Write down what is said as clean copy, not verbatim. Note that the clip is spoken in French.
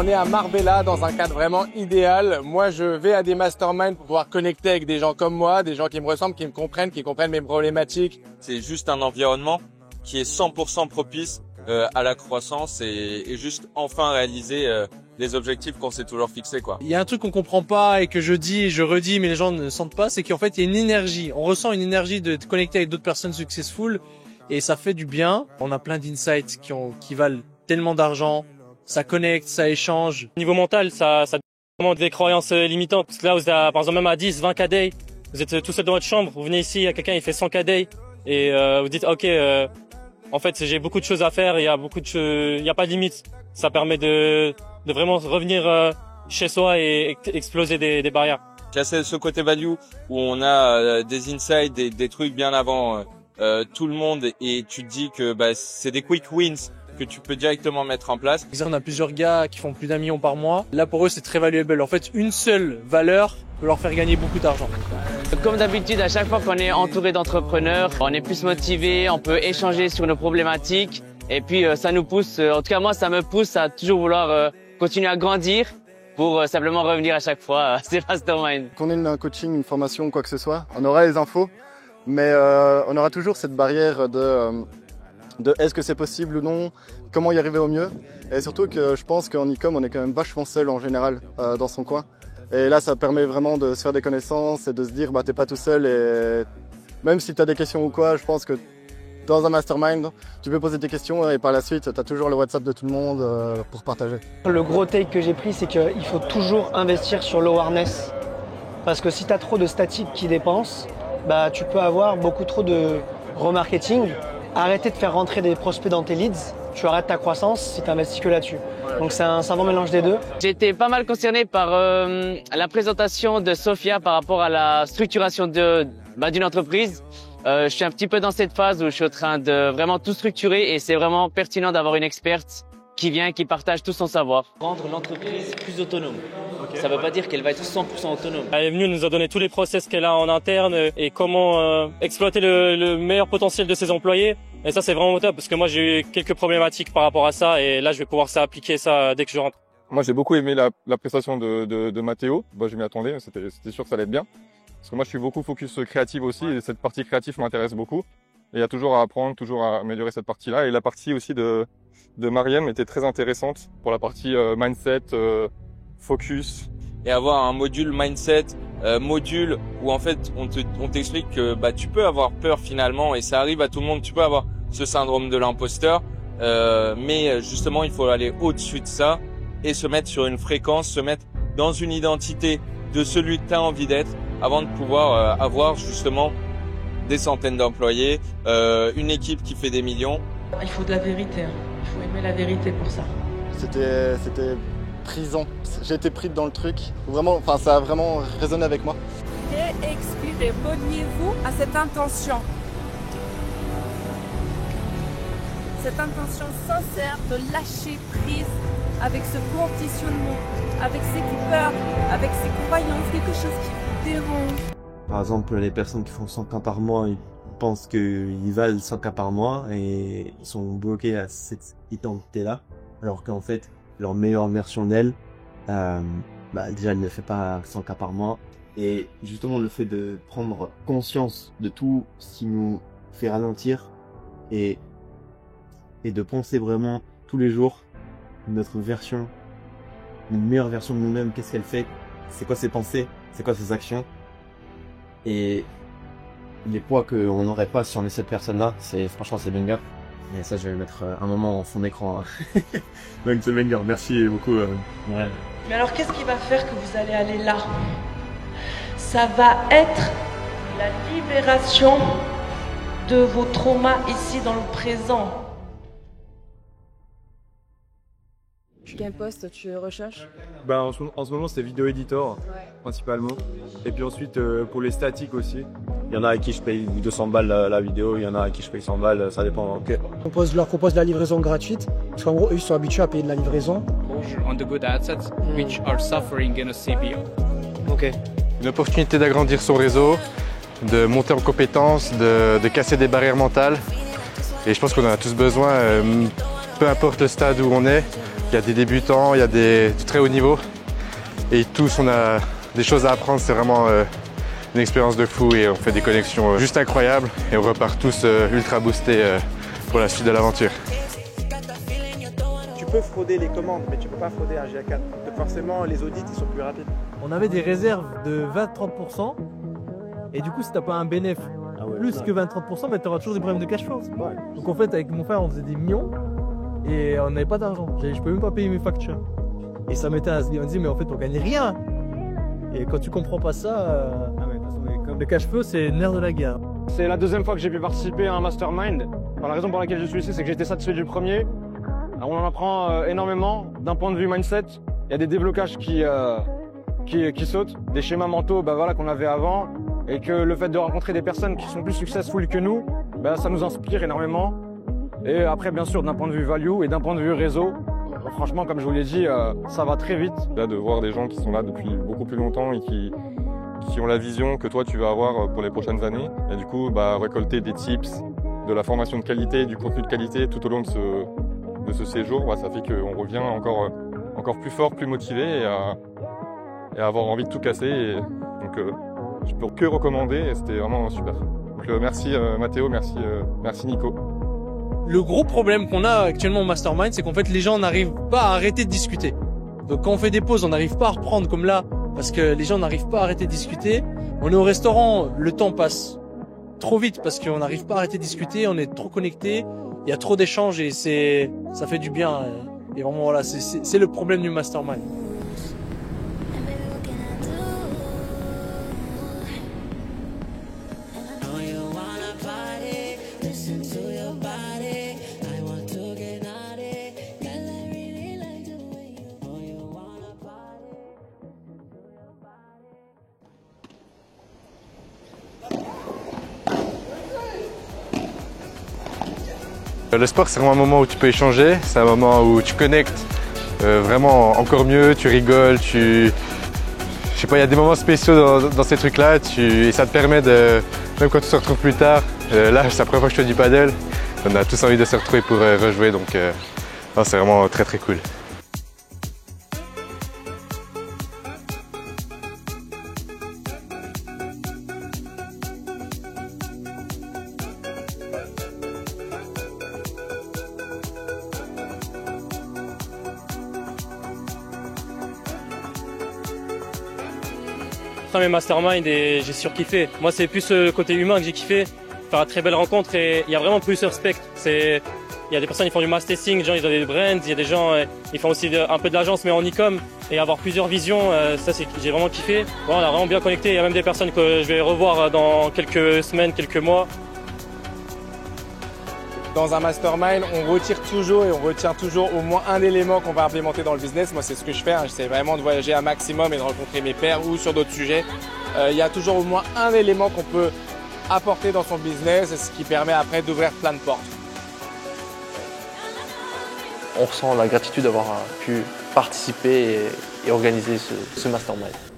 On est à Marbella dans un cadre vraiment idéal. Moi, je vais à des masterminds pour pouvoir connecter avec des gens comme moi, des gens qui me ressemblent, qui me comprennent, qui comprennent mes problématiques. C'est juste un environnement qui est 100% propice à la croissance et juste enfin réaliser les objectifs qu'on s'est toujours fixés, quoi. Il y a un truc qu'on comprend pas et que je dis et je redis mais les gens ne sentent pas, c'est qu'en fait il y a une énergie. On ressent une énergie de connecter avec d'autres personnes successful et ça fait du bien. On a plein d'insights qui valent tellement d'argent. Ça connecte, ça échange. Niveau mental, ça vraiment des croyances limitantes. Parce que là, vous êtes par exemple même à 10, 20 KD, vous êtes tout seul dans votre chambre, vous venez ici, il y a quelqu'un qui fait 100 KD et vous dites ok, en fait j'ai beaucoup de choses à faire, il y a pas de limite. Ça permet de vraiment revenir chez soi et exploser des barrières. Casser ce côté value où on a des insights, des trucs bien avant tout le monde et tu te dis que c'est des quick wins que tu peux directement mettre en place. On a plusieurs gars qui font plus d'1 million par mois. Là pour eux c'est très valuable. En fait une seule valeur peut leur faire gagner beaucoup d'argent. Comme d'habitude, à chaque fois qu'on est entouré d'entrepreneurs, on est plus motivé, on peut échanger sur nos problématiques et puis ça nous pousse, en tout cas moi ça me pousse à toujours vouloir continuer à grandir pour simplement revenir à chaque fois à ces masterminds. Qu'on ait un coaching, une formation, quoi que ce soit, on aura les infos, mais on aura toujours cette barrière de est-ce que c'est possible ou non, comment y arriver au mieux. Et surtout que je pense qu'en e-com, on est quand même vachement seul en général dans son coin. Et là, ça permet vraiment de se faire des connaissances et de se dire t'es pas tout seul. Et même si tu as des questions ou quoi, je pense que dans un mastermind, tu peux poser tes questions et par la suite, tu as toujours le WhatsApp de tout le monde pour partager. Le gros take que j'ai pris, c'est qu'il faut toujours investir sur l'awareness. Parce que si tu as trop de statiques qui dépensent, tu peux avoir beaucoup trop de remarketing. Arrêter de faire rentrer des prospects dans tes leads, tu arrêtes ta croissance si tu investis que là-dessus. Donc c'est un savant mélange des deux. J'ai été pas mal concerné par la présentation de Sophia par rapport à la structuration d'une entreprise. Je suis un petit peu dans cette phase où je suis en train de vraiment tout structurer et c'est vraiment pertinent d'avoir une experte qui vient, qui partage tout son savoir. Rendre l'entreprise plus autonome. Ça ne veut pas dire qu'elle va être 100% autonome. Elle est venue, nous a donné tous les process qu'elle a en interne et comment exploiter le meilleur potentiel de ses employés. Et ça, c'est vraiment top parce que moi, j'ai eu quelques problématiques par rapport à ça et là, je vais pouvoir appliquer ça dès que je rentre. Moi, j'ai beaucoup aimé la prestation de Mathéo. Je m'y attendais, c'était sûr que ça allait être bien. Parce que moi, je suis beaucoup focus créatif aussi et cette partie créative m'intéresse beaucoup. Et il y a toujours à apprendre, toujours à améliorer cette partie-là. Et la partie aussi de Mariem était très intéressante pour la partie mindset, focus. Et avoir un module mindset, module où en fait on t'explique que tu peux avoir peur finalement et ça arrive à tout le monde. Tu peux avoir ce syndrome de l'imposteur, mais justement il faut aller au-dessus de ça et se mettre sur une fréquence, se mettre dans une identité de celui que tu as envie d'être avant de pouvoir avoir justement des centaines d'employés, une équipe qui fait des millions. Il faut de la vérité, il faut aimer la vérité pour ça. C'était prisant, j'ai été pris dans le truc, vraiment, ça a vraiment résonné avec moi. Expirez, reliez-vous à cette intention. Cette intention sincère de lâcher prise avec ce conditionnement, avec ces peurs, avec ces croyances, quelque chose qui vous dérange. Par exemple, les personnes qui font 100 cas par mois, ils pensent qu'ils valent 100 cas par mois et ils sont bloqués à cette identité-là, alors qu'en fait, leur meilleure version d'elle, déjà elle ne fait pas 100 cas par mois. Et justement le fait de prendre conscience de tout ce qui nous fait ralentir et de penser vraiment tous les jours notre version, une meilleure version de nous-mêmes, qu'est-ce qu'elle fait, c'est quoi ses pensées, c'est quoi ses actions, et les poids qu'on n'aurait pas si on est cette personne-là, franchement c'est banger. Et ça, je vais le mettre un moment en fond d'écran. Donc c'est banger, merci beaucoup. Ouais. Mais alors, qu'est-ce qui va faire que vous allez aller là? Ça va être la libération de vos traumas ici dans le présent. Quel poste tu recherches? En ce moment, c'est vidéo editor, principalement. Et puis ensuite, pour les statiques aussi. Il y en a à qui je paye 200 balles la vidéo, il y en a à qui je paye 100 balles, ça dépend. Okay. On leur propose la livraison gratuite, parce qu'en gros, eux, ils sont habitués à payer de la livraison. On the good assets, which are suffering in a CBO. Ok. Une opportunité d'agrandir son réseau, de monter en compétences, de casser des barrières mentales. Et je pense qu'on en a tous besoin. peu importe le stade où on est, il y a des débutants, il y a du très haut niveau. Et tous, on a des choses à apprendre. C'est vraiment une expérience de fou et on fait des connexions juste incroyables. Et on repart tous ultra boostés pour la suite de l'aventure. Tu peux frauder les commandes, mais tu peux pas frauder un GA4. Donc forcément, les audits, ils sont plus rapides. On avait des réserves de 20-30%. Et du coup, si t'as pas un bénéf plus que 20-30%, tu auras toujours des problèmes de cash flow. Donc en fait, avec mon frère, on faisait des millions et on n'avait pas d'argent. Je pouvais même pas payer mes factures. Et ça m'était à se dire, on dit, mais en fait, on gagne rien. Et quand tu comprends pas ça, le cash flow, c'est le nerf de la guerre. C'est la deuxième fois que j'ai pu participer à un mastermind. Enfin, la raison pour laquelle je suis ici, c'est que j'étais satisfait du premier. On en apprend énormément d'un point de vue mindset. Il y a des déblocages qui sautent, des schémas mentaux voilà, qu'on avait avant. Et que le fait de rencontrer des personnes qui sont plus successful que nous, ça nous inspire énormément. Et après, bien sûr, d'un point de vue value et d'un point de vue réseau, franchement, comme je vous l'ai dit, ça va très vite. Là, de voir des gens qui sont là depuis beaucoup plus longtemps et qui ont la vision que toi, tu vas avoir pour les prochaines années. Et du coup, récolter des tips, de la formation de qualité, du contenu de qualité tout au long de ce séjour, ça fait qu'on revient encore plus fort, plus motivé et avoir envie de tout casser. Donc, je peux que recommander et c'était vraiment super. Donc merci Mathéo, merci Nico. Le gros problème qu'on a actuellement au Mastermind, c'est qu'en fait les gens n'arrivent pas à arrêter de discuter. Donc quand on fait des pauses, on n'arrive pas à reprendre comme là, parce que les gens n'arrivent pas à arrêter de discuter. On est au restaurant, le temps passe trop vite parce qu'on n'arrive pas à arrêter de discuter, on est trop connectés, il y a trop d'échanges et ça fait du bien. Et vraiment voilà, c'est le problème du Mastermind. Le sport, c'est vraiment un moment où tu peux échanger, c'est un moment où tu connectes vraiment encore mieux, tu rigoles, je sais pas, il y a des moments spéciaux dans ces trucs-là et ça te permet de, même quand tu te retrouves plus tard, là c'est la première fois que je fais du paddle, on a tous envie de se retrouver pour rejouer, donc c'est vraiment très très cool. Mes mastermind et j'ai surkiffé. Moi, c'est plus le côté humain que j'ai kiffé. Faire une très belle rencontre et il y a vraiment plus de respect. Il y a des personnes qui font du mass testing, des gens ils ont des brands, il y a des gens ils font aussi un peu de l'agence mais en e-com et avoir plusieurs visions, ça j'ai vraiment kiffé. On a vraiment bien connecté. Il y a même des personnes que je vais revoir dans quelques semaines, quelques mois. Dans un mastermind, on retire toujours et on retient toujours au moins un élément qu'on va implémenter dans le business. Moi, c'est ce que je fais. J'essaie vraiment de voyager un maximum et de rencontrer mes pairs ou sur d'autres sujets. Il y a toujours au moins un élément qu'on peut apporter dans son business, ce qui permet après d'ouvrir plein de portes. On ressent la gratitude d'avoir pu participer et organiser ce mastermind.